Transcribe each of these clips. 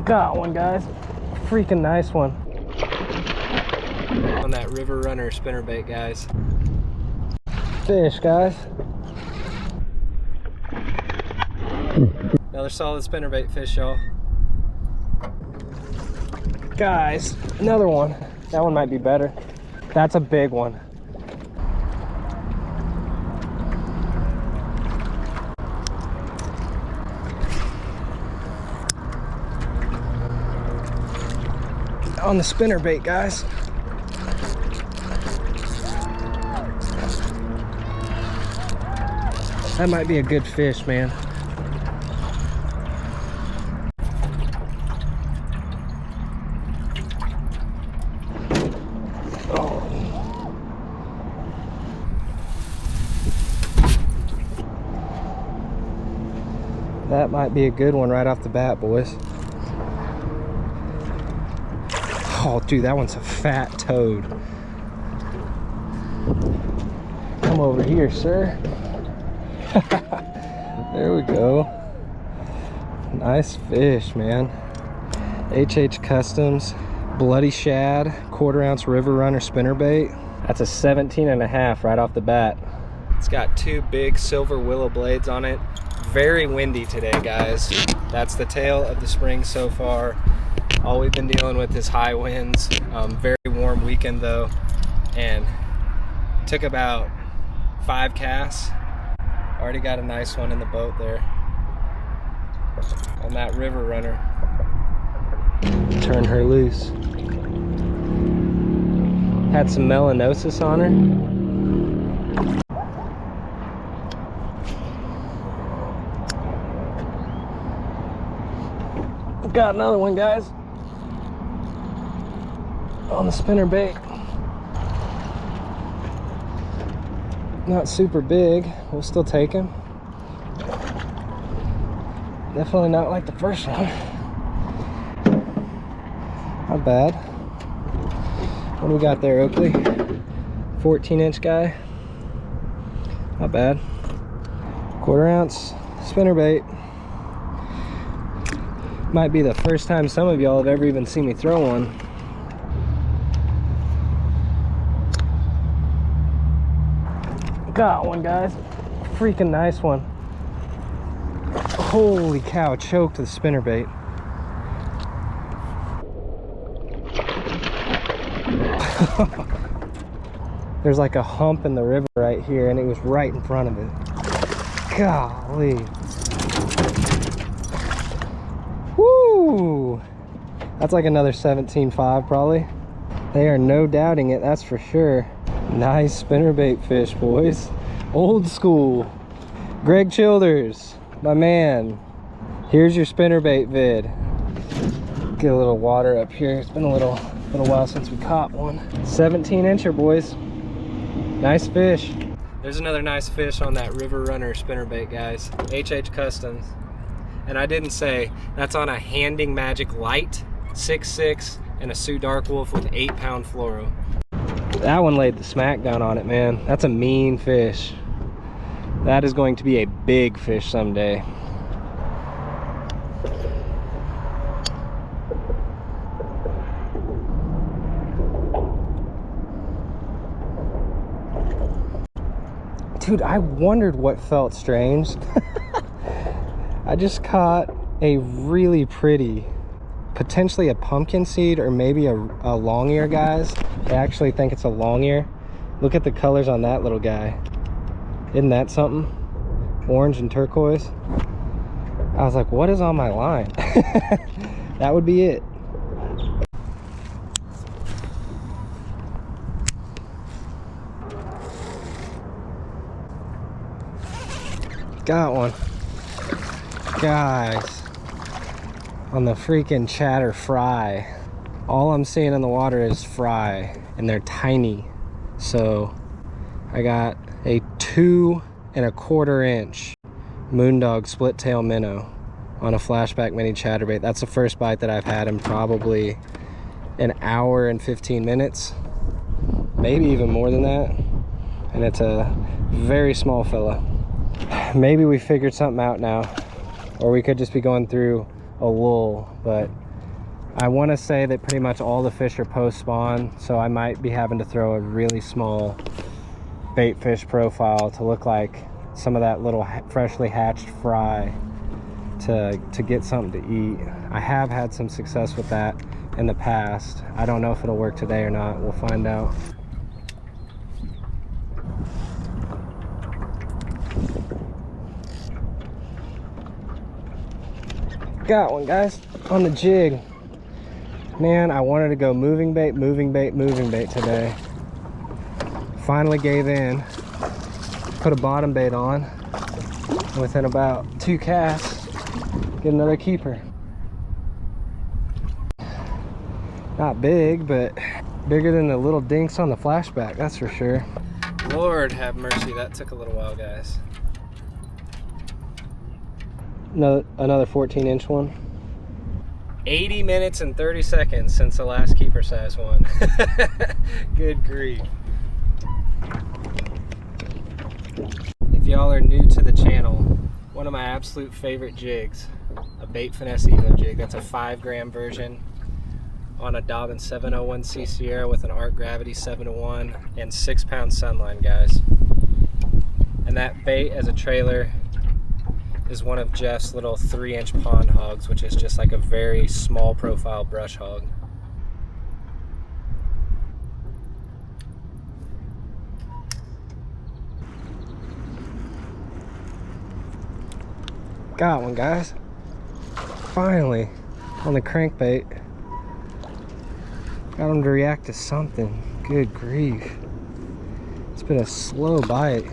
Got one, guys. Freaking nice one. On that river runner spinnerbait, guys. Fish, guys. Another solid spinnerbait fish, y'all. Guys, another one. That one might be better. That's a big one. On the spinnerbait, guys. That might be a good fish, man. Oh. That might be a good one right off the bat, boys. Oh, dude, that one's a fat toad. Come over here, sir. There we go. Nice fish, man. HH Customs, Bloody Shad, 1/4 ounce river runner spinnerbait. That's a 17.5 right off the bat. It's got 2 big silver willow blades on it. Very windy today, guys. That's the tale of the spring so far. All we've been dealing with is high winds. Very warm weekend though, and took about 5 casts. Already got a nice one in the boat there on that river runner. Turn her loose. Had some melanosis on her. Got another one, guys. On the spinnerbait. Not super big. We'll still take him. Definitely not like the first one. Not bad. What do we got there, Oakley? 14-inch guy. Not bad. 1/4 ounce spinnerbait. Might be the first time some of y'all have ever even seen me throw one. Got one, guys. Freaking nice one. Holy cow, choked the spinnerbait. There's like a hump in the river right here, and it was right in front of it. Golly. Woo! That's like another 17.5 probably. They are no doubting it, that's for sure. Nice spinnerbait fish, boys. Old school. Greg Childers, my man. Here's your spinnerbait vid. Get a little water up here. It's been a little while since we caught one. 17-incher, boys. Nice fish. There's another nice fish on that river runner spinnerbait, guys. HH Customs. And I didn't say, that's on a Handing Magic Light 6'6" and a Sioux Dark Wolf with 8-pound fluoro. That one laid the smack down on it, man. That's a mean fish. That is going to be a big fish someday. Dude, I wondered what felt strange. I just caught a really pretty, potentially a pumpkin seed or maybe a long ear, guys. I actually think it's a long ear. Look at the colors on that little guy. Isn't that something? Orange and turquoise. I was like, what is on my line? That would be it. Got one. Guys, on the freaking chatter fry. All I'm seeing in the water is fry, and they're tiny. So I got a 2 1/4 inch Moondog split tail minnow on a flashback mini chatterbait. That's the first bite that I've had in probably an hour and 15 minutes, maybe even more than that. And it's a very small fella. Maybe we figured something out now, or we could just be going through a lull, but I want to say that pretty much all the fish are post spawn, so I might be having to throw a really small bait fish profile to look like some of that little freshly hatched fry to get something to eat. I have had some success with that in the past. I don't know if it'll work today or not. We'll find out. Got one, guys, on the jig. Man, I wanted to go moving bait today. Finally gave in. Put a bottom bait on. Within about 2 casts, get another keeper. Not big, but bigger than the little dinks on the flashback, that's for sure. Lord have mercy, that took a little while, guys. Another 14-inch one. 80 minutes and 30 seconds since the last keeper size one. Good grief. If y'all are new to the channel, one of my absolute favorite jigs, a Bait Finesse Evo jig. That's a 5-gram version on a Dobbin 701C Sierra with an Arc Gravity 7-to-1 and 6-pound sunline, guys. And that bait as a trailer is one of Jeff's little 3-inch pond hogs, which is just like a very small profile brush hog. Got one, guys. Finally, on the crankbait. Got him to react to something. Good grief. It's been a slow bite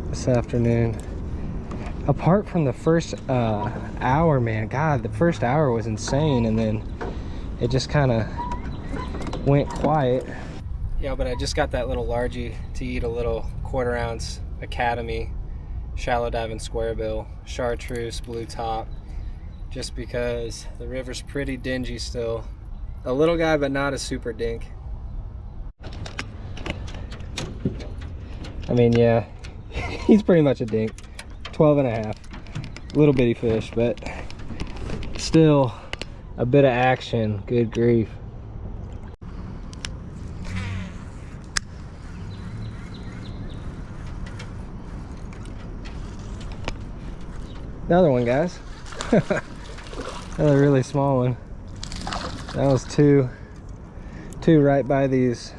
this afternoon. Apart from the first hour, man, God, the first hour was insane, and then it just kind of went quiet. Yeah, but I just got that little largie to eat a little 1/4 ounce Academy shallow diving square bill, chartreuse, blue top, just because the river's pretty dingy still. A little guy, but not a super dink. I mean, yeah, he's pretty much a dink. 12.5. Little bitty fish, but still a bit of action. Good grief. Another one, guys. Another really small one. That was two right by these,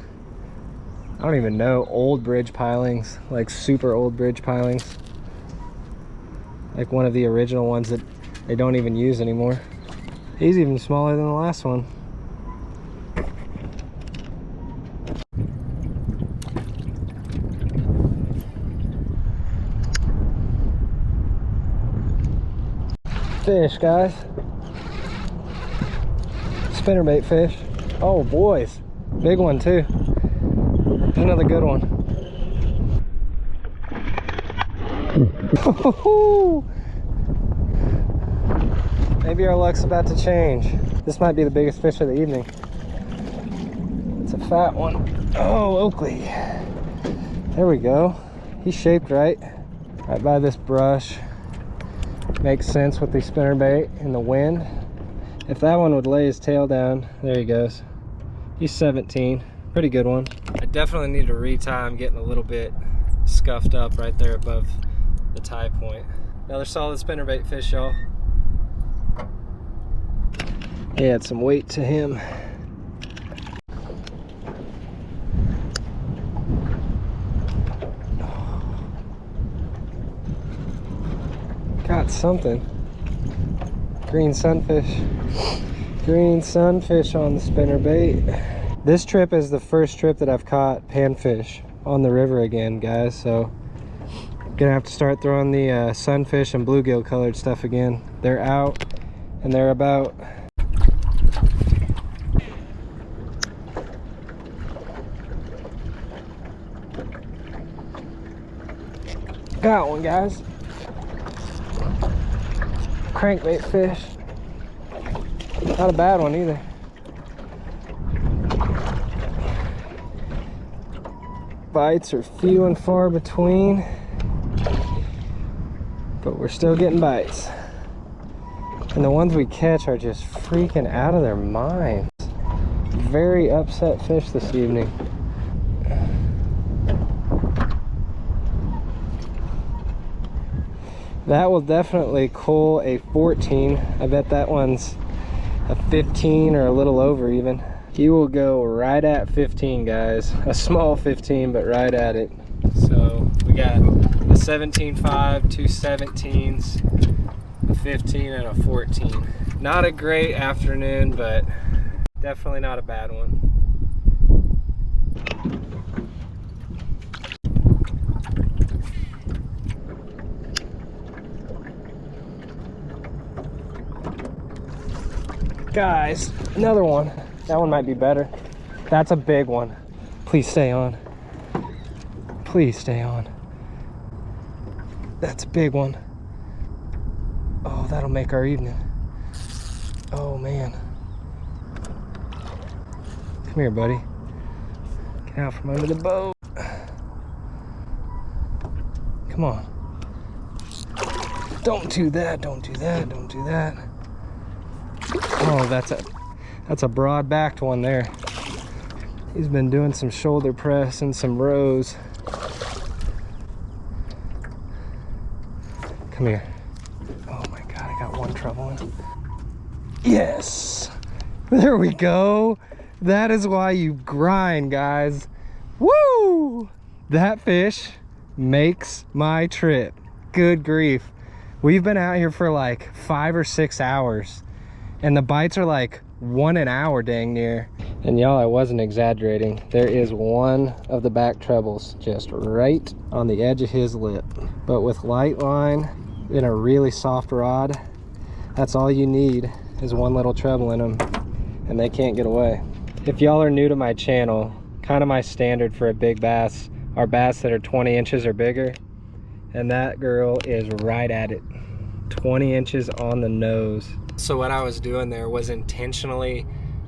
I don't even know, old bridge pilings, like super old bridge pilings. Like one of the original ones that they don't even use anymore. He's even smaller than the last one. Fish, guys. Spinnerbait fish. Oh, boys. Big one, too. There's another good one. Maybe our luck's about to change. This might be the biggest fish of the evening. It's a fat one. Oh, Oakley. There we go. He's shaped right by this brush. Makes sense with the spinnerbait and the wind. If that one would lay his tail down, there he goes. He's 17. Pretty good one. I definitely need to retie. I'm getting a little bit scuffed up right there above the tie point. Another solid spinnerbait fish, y'all. He had some weight to him. Got something. Green sunfish. Green sunfish on the spinnerbait. This trip is the first trip that I've caught panfish on the river again, guys, so gonna have to start throwing the sunfish and bluegill colored stuff again. They're out and they're about. Got one, guys. Crankbait fish. Not a bad one either. Bites are few and far between, but we're still getting bites. And the ones we catch are just freaking out of their minds. Very upset fish this evening. That will definitely cull a 14. I bet that one's a 15 or a little over even. He will go right at 15, guys. A small 15, but right at it. So we got a 17.5, two 17s, a 15 and a 14. Not a great afternoon, but definitely not a bad one. Guys, another one. That one might be better. That's a big one. Please stay on. Please stay on. That's a big one. Oh, that'll make our evening. Oh man. Come here, buddy. Get out from under the boat. Come on. Don't do that, don't do that, don't do that. Oh, that's a broad-backed one there. He's been doing some shoulder press and some rows. Come here. Oh my God, I got one troubling. Yes! There we go. That is why you grind, guys. Woo! That fish makes my trip. Good grief. We've been out here for like 5 or 6 hours. And the bites are like 1 an hour dang near. And y'all, I wasn't exaggerating. There is one of the back trebles just right on the edge of his lip. But with light line in a really soft rod, that's all you need is one little treble in them and they can't get away. If y'all are new to my channel, kind of my standard for a big bass are bass that are 20 inches or bigger. And that girl is right at it. 20 inches on the nose. So what I was doing there was intentionally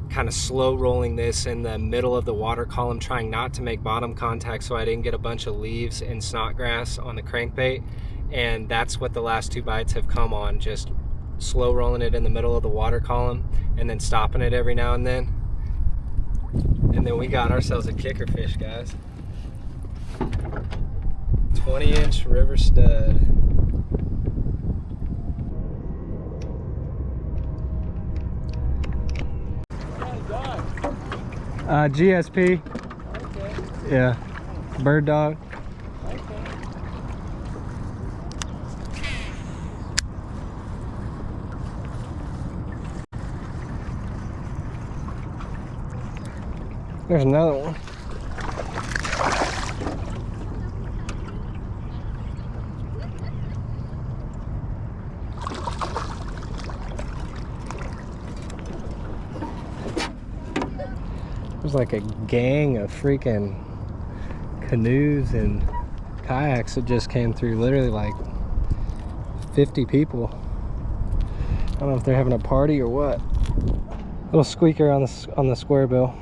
kind of slow rolling this in the middle of the water column, trying not to make bottom contact so I didn't get a bunch of leaves and snodgrass on the crankbait. And that's what the last 2 bites have come on, just slow rolling it in the middle of the water column and then stopping it every now and then. And then we got ourselves a kicker fish, guys. 20-inch river stud. GSP. Okay. Yeah. Bird dog. Okay. There's another one. There's like a gang of freaking canoes and kayaks that just came through, literally like 50 people. I don't know if they're having a party or what. Little squeaker on the square bill.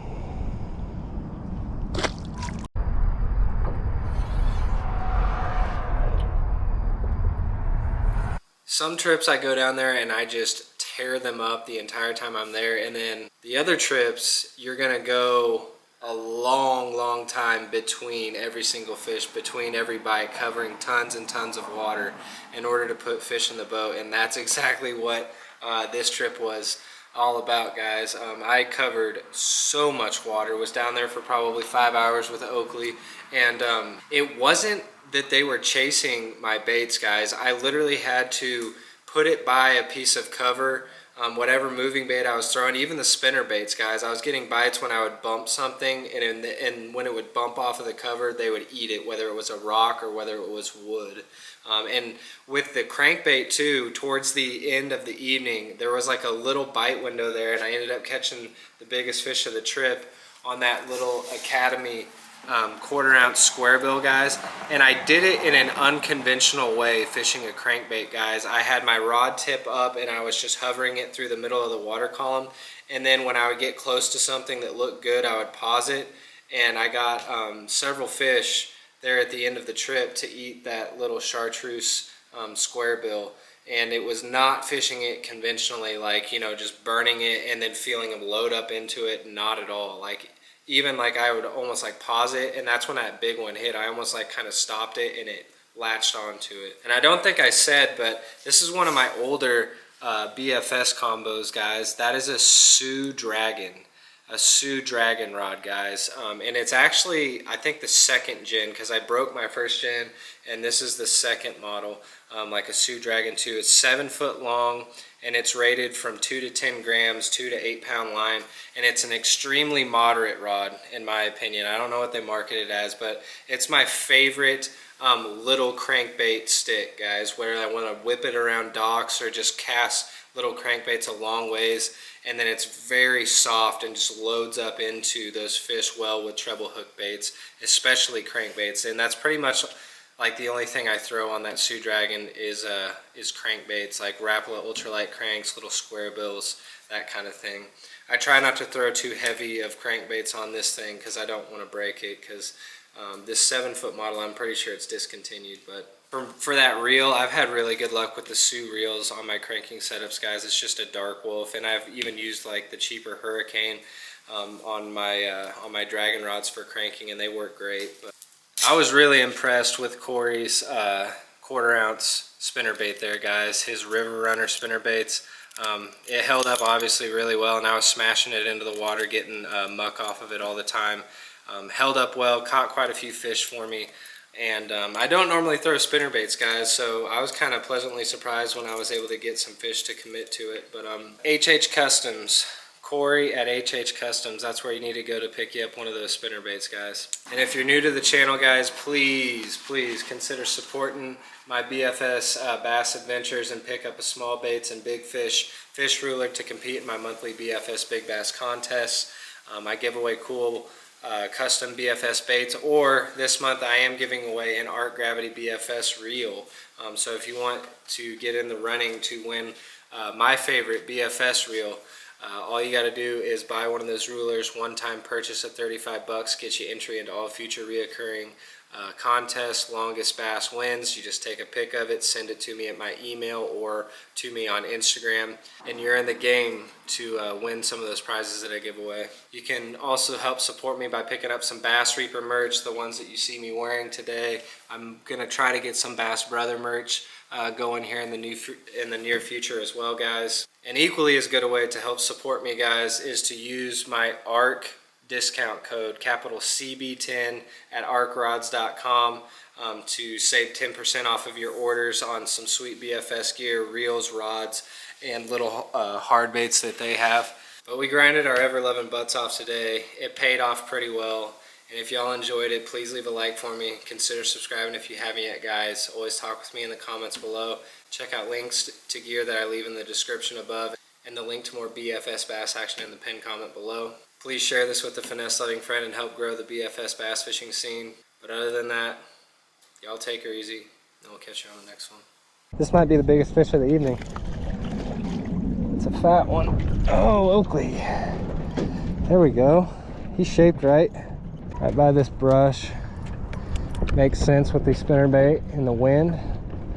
Some trips I go down there and I just tear them up the entire time I'm there, and then the other trips you're gonna go a long time between every single fish, between every bite, covering tons and tons of water in order to put fish in the boat. And that's exactly what this trip was all about, guys. I covered so much water, was down there for probably 5 hours with Oakley, and it wasn't that they were chasing my baits, guys. I literally had to put it by a piece of cover, whatever moving bait I was throwing, even the spinnerbaits, guys. I was getting bites when I would bump something, and when it would bump off of the cover, they would eat it, whether it was a rock or whether it was wood. And with the crankbait too, towards the end of the evening, there was like a little bite window there, and I ended up catching the biggest fish of the trip on that little Academy 1/4 ounce square bill, guys. And I did it in an unconventional way, fishing a crankbait, guys. I had my rod tip up and I was just hovering it through the middle of the water column, and then when I would get close to something that looked good, I would pause it, and I got several fish there at the end of the trip to eat that little chartreuse square bill. and it was not fishing it conventionally, like, you know, just burning it and then feeling them load up into it. Not at all. Like, even like I would almost like pause it, and that's when that big one hit. I almost like kind of stopped it and it latched onto it. And I don't think I said, but this is one of my older BFS combos, guys. That is a Sioux Dragon. A Sioux Dragon rod, guys. And it's actually, I think, the second gen, because I broke my first gen, and this is the second model, like a Sioux Dragon 2. It's 7 foot long, and it's rated from 2 to 10 grams, 2 to 8 pound line, and it's an extremely moderate rod, in my opinion. I don't know what they market it as, but it's my favorite little crankbait stick, guys, where I want to whip it around docks or just cast little crankbaits a long ways, and then it's very soft and just loads up into those fish well with treble hook baits, especially crankbaits. And that's pretty much like the only thing I throw on that Sioux Dragon is crankbaits, like Rapala ultralight cranks, little square bills, that kind of thing. I try not to throw too heavy of crankbaits on this thing because I don't want to break it, because this 7 foot model, I'm pretty sure it's discontinued. But for that reel, I've had really good luck with the Sioux reels on my cranking setups, guys. It's just a dark wolf, and I've even used like the cheaper Hurricane on my dragon rods for cranking, and they work great. But I was really impressed with Corey's 1/4 ounce spinnerbait there, guys. His River Runner spinnerbaits. It held up obviously really well, and I was smashing it into the water, getting muck off of it all the time. Held up well, caught quite a few fish for me. And I don't normally throw spinnerbaits, guys, so I was kind of pleasantly surprised when I was able to get some fish to commit to it. But HH Customs, Corey at HH Customs, that's where you need to go to pick you up one of those spinnerbaits, guys. And if you're new to the channel, guys, please consider supporting my BFS bass adventures and pick up a small baits and big fish ruler to compete in my monthly BFS Big Bass contests. I give away cool custom BFS baits, or this month I am giving away an Art Gravity BFS reel. So if you want to get in the running to win my favorite BFS reel, all you got to do is buy one of those rulers. One-time purchase at $35 gets you entry into all future reoccurring contests. Longest bass wins. You just take a pic of it, send it to me at my email or to me on Instagram, and you're in the game to win some of those prizes that I give away. You can also help support me by picking up some Bass Reaper merch, the ones that you see me wearing today. I'm gonna try to get some Bass Brother merch going here in the near future as well, guys. And equally as good a way to help support me, guys, is to use my ARC discount code, capital CB10 at arcrods.com to save 10% off of your orders on some sweet BFS gear, reels, rods, and little hard baits that they have. But we grinded our ever-loving butts off today. It paid off pretty well. And if y'all enjoyed it, please leave a like for me. Consider subscribing if you haven't yet, guys. Always talk with me in the comments below. Check out links to gear that I leave in the description above, and the link to more BFS bass action in the pinned comment below. Please share this with a finesse-loving friend and help grow the BFS bass fishing scene. But other than that, y'all take her easy, and we'll catch you on the next one. This might be the biggest fish of the evening. It's a fat one. Oh, Oakley. There we go. He's shaped right by this brush. Makes sense with the spinnerbait and the wind.